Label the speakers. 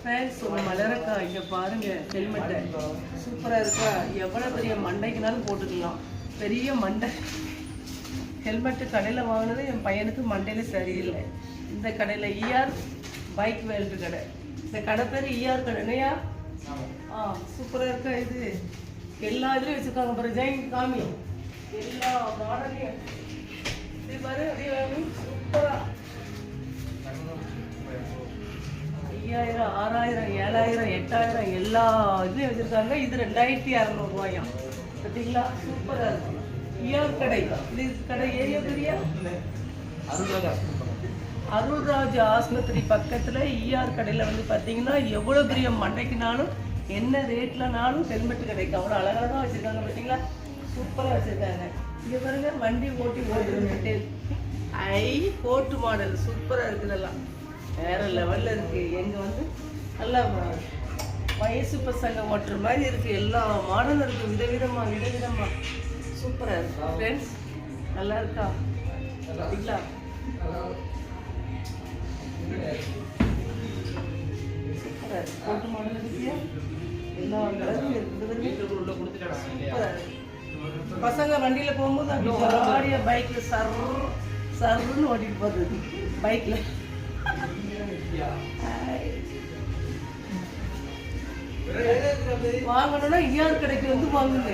Speaker 1: Friends ஒரு மலரக்கா இங்கே பாருங்கள் ஹெல்மெட்டை சூப்பராக இருக்கா. எவ்வளோ பெரிய மண்டைக்குனாலும் போட்டுக்கலாம். பெரிய மண்டை ஹெல்மெட்டு கடையில் வாங்கினது என் பையனுக்கு மண்டையில் சரியில்லை. இந்த கடையில் இஆர் பைக் வேல்டு கடை. இந்த கடை பேர் இஆர் கடை இல்லையா? சூப்பராக இருக்கா. இது எல்லா இதுலேயும் வச்சுருக்காங்க பாரு. ஜெயின் காமி எல்லா மாடலையும் இது பாரு. அப்படியே சூப்பராக 5000 6000 7000 8000 எல்லா இதுலேயும் வச்சுருக்காங்க. இது 2600 ரூபாயாம். பார்த்தீங்களா? சூப்பராக இருக்கும். இஆர் கடை. இது கடை ஏரியா பெரியா அருள்ராஜ் ஆஸ்பத்திரி பக்கத்தில் இஆர் கடையில் வந்து பார்த்தீங்கன்னா எவ்வளோ பெரிய மண்டைக்குனாலும் என்ன ரேட்லனாலும் ஹெல்மெட் கிடைக்கும். அவ்வளோ அழகழகாக வச்சுருக்காங்க. பார்த்தீங்களா? சூப்பராக வச்சுருக்காங்க. இங்கே பாருங்க வண்டி ஓட்டி ஓட்டுறது கோட்டு மாடல் சூப்பராக இருக்குதெல்லாம் வேறு லெவலில் இருக்குது. எங்கே வந்து நல்லா வயசு பசங்க ஓட்டுற மாதிரி இருக்குது. எல்லா மாடலும் இருக்குது. விதவிதமாக சூப்பராக இருக்கு ஃப்ரெண்ட்ஸ். நல்லா இருக்கா? சரிங்களா? சூப்பராக இருக்கு. கோட்டு மாடல் இருக்கியா? எல்லா கலரும் இருக்குது. சூப்பராக இருக்கு. பசங்க வண்டியில் போகும்போது அப்படி ஜாலியாக பைக்கில் சர்ன்னு ஓட்டிட்டு போகிறது பைக்கில். வாங்கணும்னா இஆர் கடைக்கு வந்து வாங்குங்க.